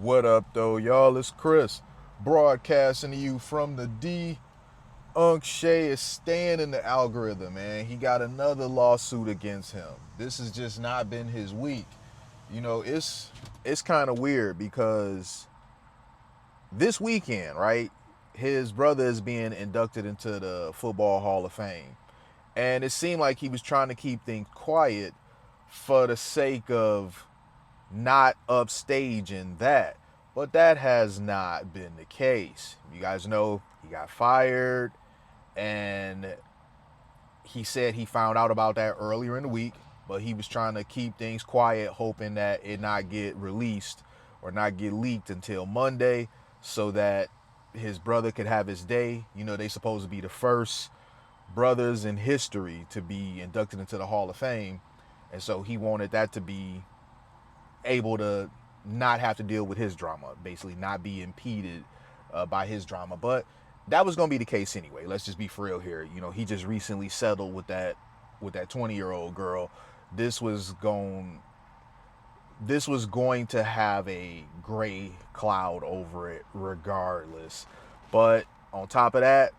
What up, though, y'all? It's Chris, broadcasting to you from the D. Unc Shay is staying in the algorithm, man. He got another lawsuit against him. This has just not been his week. It's kind of weird because this weekend, right? His brother is being inducted into the Football Hall of Fame, and it seemed like he was trying to keep things quiet for the sake of not upstaging that. But that has not been the case. You guys know he got fired, and he said he found out about that earlier in the week, but he was trying to keep things quiet, hoping that it not get released or not get leaked until Monday so that his brother could have his day. You know, they supposed to be the first brothers in history to be inducted into the Hall of Fame. And so he wanted that to be able to not have to deal with his drama, basically not be impeded by his drama. But that was going to be the case anyway. Let's just be for real here. You know, he just recently settled with that 20-year-old girl. This was going to have a gray cloud over it regardless. But on top of that,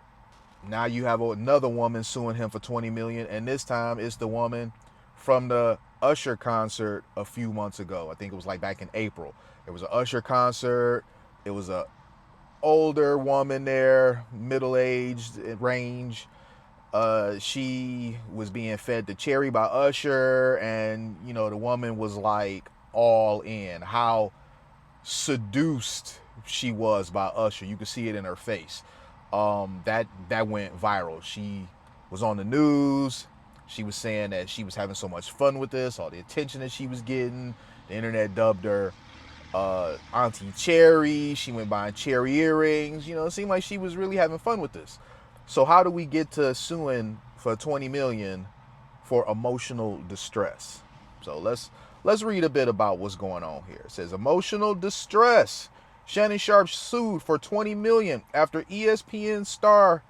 now you have another woman suing him for 20 million, and this time it's the woman from the Usher concert a few months ago. I think it was like back in April. There was an Usher concert. It was a older woman there, middle-aged range. She was being fed the cherry by Usher, and you know the woman was like all in. How seduced she was by Usher. You could see it in her face. That went viral. She was on the news. She was saying that she was having so much fun with this, all the attention that she was getting. The internet dubbed her Auntie Cherry. She went buying cherry earrings. You know, it seemed like she was really having fun with this. So how do we get to suing for 20 million for emotional distress? So let's read a bit about what's going on here. It says emotional distress. Shannon Sharpe sued for 20 million after ESPN star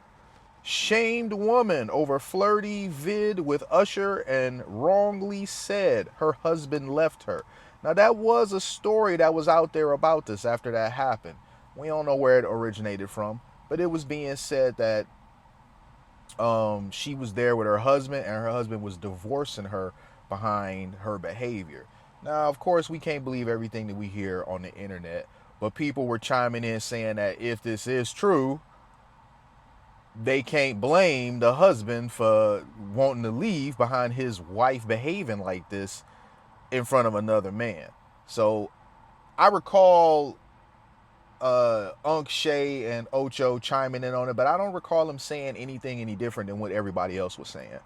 shamed woman over flirty vid with Usher and wrongly said her husband left her. Now that was a story that was out there about this after that happened. We don't know where it originated from, but it was being said that she was there with her husband and her husband was divorcing her behind her behavior. Now, of course, we can't believe everything that we hear on the internet, but people were chiming in saying that if this is true, they can't blame the husband for wanting to leave behind his wife behaving like this in front of another man. So I recall Unc Shay and Ocho chiming in on it, but I don't recall them saying anything any different than what everybody else was saying.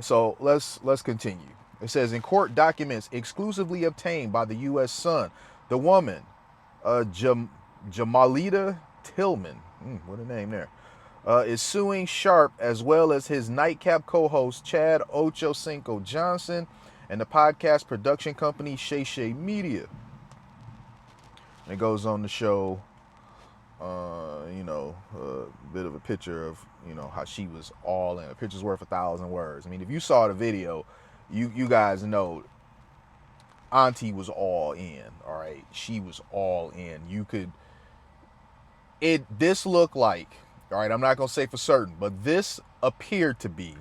So let's continue. It says in court documents exclusively obtained by the U.S. Sun, the woman, Jamalita Tillman, what a name there, is suing Sharpe as well as his nightcap co-host Chad Ocho Cinco Johnson and the podcast production company Shay Shay Media. And it goes on to show, a bit of a picture of, how she was all in. A picture's worth 1,000 words. I mean, if you saw the video, you guys know Auntie was all in, all right? She was all in. This looked like, all right, I'm not going to say for certain, but this appeared to be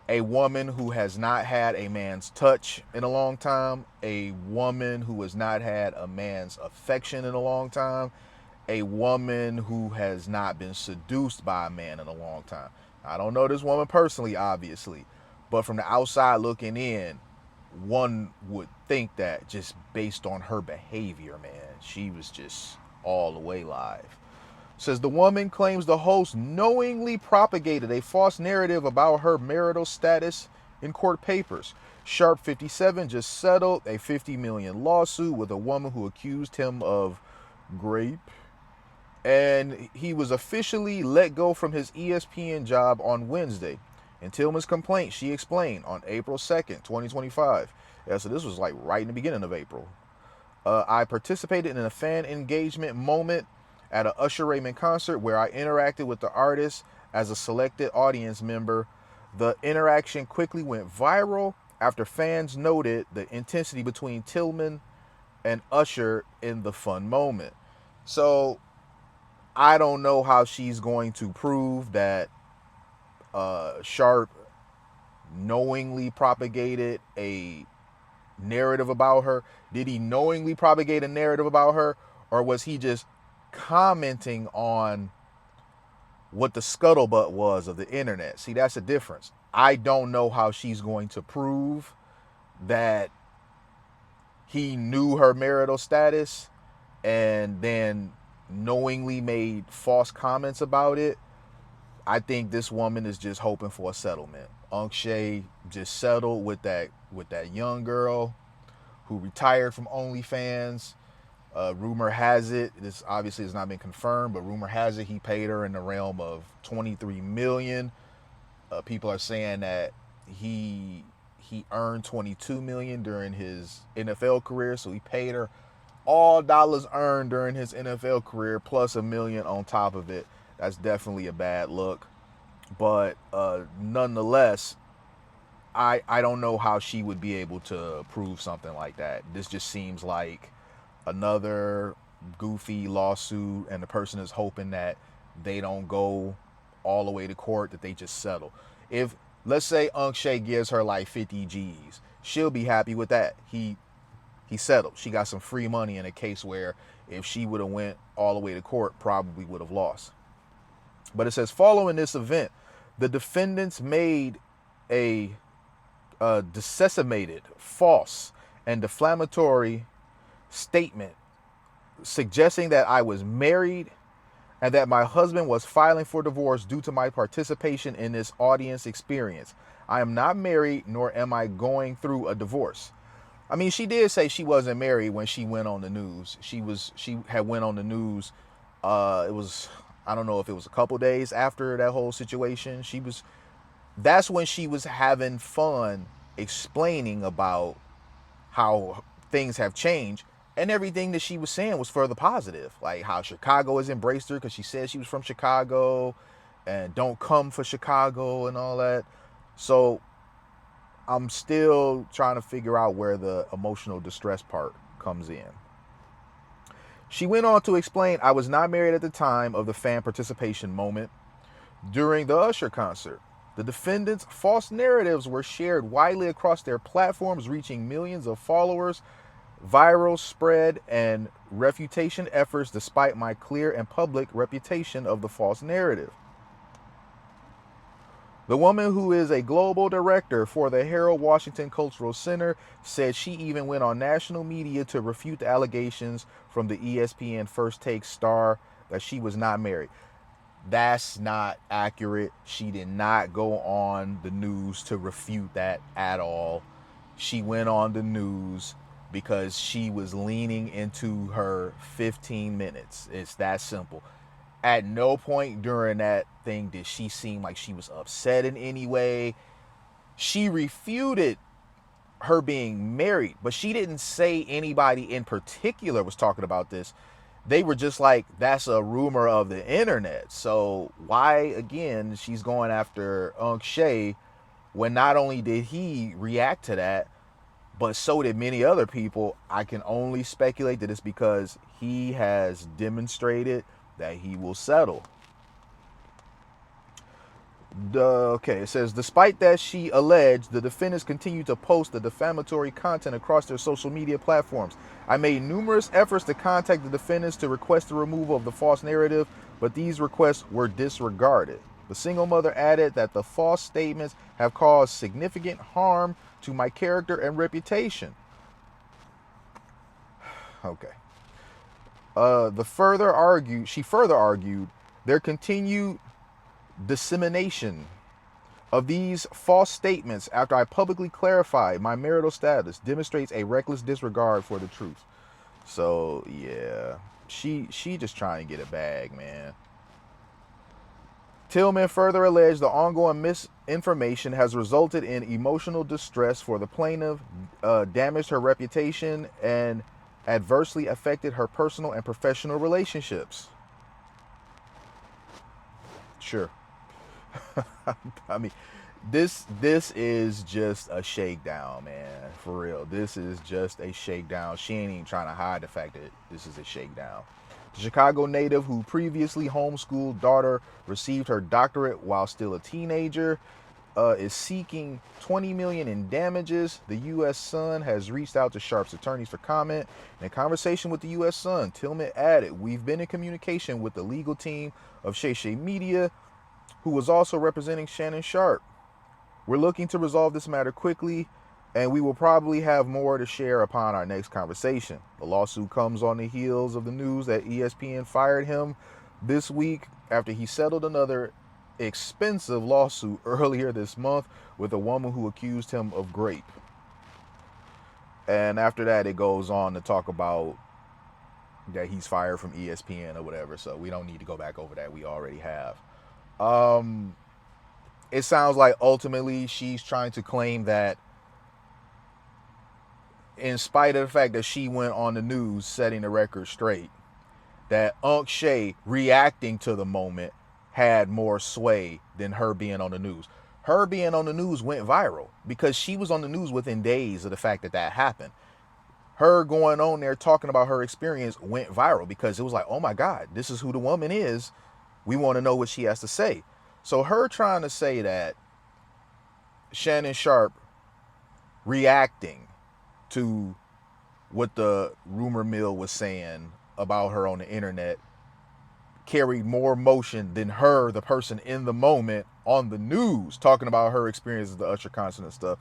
a woman who has not had a man's touch in a long time, a woman who has not had a man's affection in a long time, a woman who has not been seduced by a man in a long time. I don't know this woman personally, obviously, but from the outside looking in, one would think that just based on her behavior, man, she was just all the way live. Says the woman claims the host knowingly propagated a false narrative about her marital status in court papers. Sharpe 57 just settled a $50 million lawsuit with a woman who accused him of rape, and he was officially let go from his ESPN job on Wednesday. In Tillman's complaint, she explained on April 2nd, 2025. Yeah, so this was like right in the beginning of April. I participated in a fan engagement moment at a Usher Raymond concert where I interacted with the artist as a selected audience member. The interaction quickly went viral after fans noted the intensity between Tillman and usher in the fun moment. So I don't know how she's going to prove that Sharpe knowingly propagated a narrative about her. Did he knowingly propagate a narrative about her, or was he just commenting on what the scuttlebutt was of the internet? See, that's the difference. I don't know how she's going to prove that he knew her marital status and then knowingly made false comments about it. I think this woman is just hoping for a settlement. Unc Shay just settled with that young girl who retired from OnlyFans. Rumor has it, this obviously has not been confirmed, but rumor has it he paid her in the realm of $23 million. People are saying that he earned $22 million during his NFL career, so he paid her all dollars earned during his NFL career plus $1 million on top of it. That's definitely a bad look, but nonetheless, I don't know how she would be able to prove something like that. This just seems like another goofy lawsuit, and the person is hoping that they don't go all the way to court, that they just settle. If, let's say, Unc Shay gives her like 50 G's, she'll be happy with that. He settled. She got some free money in a case where if she would have went all the way to court, probably would have lost. But it says, following this event, the defendants made a disseminated, false, and defamatory statement suggesting that I was married and that my husband was filing for divorce due to my participation in this audience experience. I am not married, nor am I going through a divorce. I mean, she did say she wasn't married when she went on the news. She had went on the news. It was, I don't know if it was a couple days after that whole situation. That's when she was having fun explaining about how things have changed, and everything that she was saying was further positive, like how Chicago has embraced her because she said she was from Chicago and don't come for Chicago and all that. So I'm still trying to figure out where the emotional distress part comes in. She went on to explain, I was not married at the time of the fan participation moment during the Usher concert. The defendants' false narratives were shared widely across their platforms, reaching millions of followers. Viral spread and refutation efforts despite my clear and public reputation of the false narrative. The woman, who is a global director for the Harold Washington Cultural Center, said she even went on national media to refute the allegations from the ESPN First Take star that she was not married. That's not accurate. She did not go on the news to refute that at all. She went on the news because she was leaning into her 15 minutes. It's that simple. At no point during that thing did she seem like she was upset in any way. She refuted her being married, but she didn't say anybody in particular was talking about this. They were just like, that's a rumor of the internet. So why, again, she's going after Unc Shay when not only did he react to that, but so did many other people. I can only speculate that it's because he has demonstrated that he will settle. It says, despite that, she alleged, the defendants continue to post the defamatory content across their social media platforms. I made numerous efforts to contact the defendants to request the removal of the false narrative, but these requests were disregarded. The single mother added that the false statements have caused significant harm to my character and reputation. Okay. She further argued, their continued dissemination of these false statements after I publicly clarified my marital status demonstrates a reckless disregard for the truth. So yeah, she just trying to get a bag, man. Tillman further alleged the ongoing misinformation has resulted in emotional distress for the plaintiff, damaged her reputation, and adversely affected her personal and professional relationships. Sure. I mean, This is just a shakedown, man. For real. This is just a shakedown. She ain't even trying to hide the fact that this is a shakedown. The Chicago native who previously homeschooled daughter received her doctorate while still a teenager is seeking 20 million in damages. The U.S. Sun has reached out to Sharpe's attorneys for comment. In a conversation with the U.S. Sun, Tillman added, "We've been in communication with the legal team of Shay Shay Media, who was also representing Shannon Sharpe. We're looking to resolve this matter quickly, and we will probably have more to share upon our next conversation." The lawsuit comes on the heels of the news that ESPN fired him this week after he settled another expensive lawsuit earlier this month with a woman who accused him of rape. And after that, it goes on to talk about that he's fired from ESPN or whatever, so we don't need to go back over that. We already have. It sounds like ultimately she's trying to claim that in spite of the fact that she went on the news setting the record straight, that Unc Shay reacting to the moment had more sway than her being on the news. Her being on the news went viral because she was on the news within days of the fact that that happened. Her going on there talking about her experience went viral because it was like, oh my God, this is who the woman is. We want to know what she has to say. So her trying to say that Shannon Sharpe reacting to what the rumor mill was saying about her on the internet carried more emotion than her, the person in the moment on the news, talking about her experiences, the Usher concert and stuff.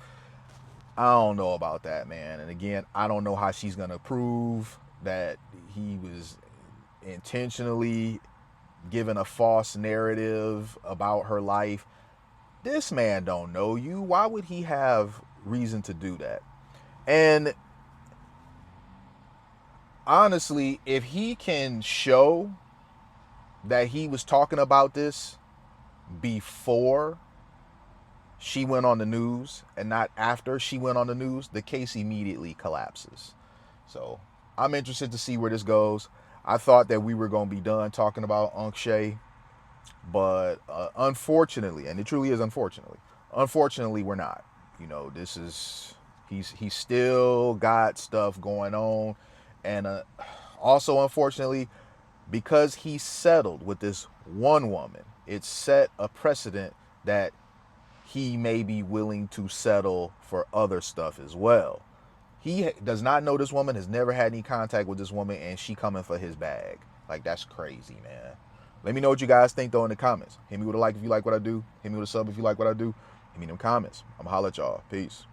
I don't know about that, man. And again, I don't know how she's going to prove that he was intentionally given a false narrative about her life. This man don't know you. Why would he have reason to do that? And honestly, if he can show that he was talking about this before she went on the news and not after she went on the news, the case immediately collapses. So I'm interested to see where this goes. I thought that we were going to be done talking about Unc Shay, but unfortunately, and it truly is unfortunately, we're not. You know, this is, he's still got stuff going on. And also, unfortunately, because he settled with this one woman, it set a precedent that he may be willing to settle for other stuff as well. He does not know this woman, has never had any contact with this woman, and she coming for his bag. Like, that's crazy, man. Let me know what you guys think, though, in the comments. Hit me with a like if you like what I do. Hit me with a sub if you like what I do. Hit me in them comments. I'm going to holler at y'all. Peace.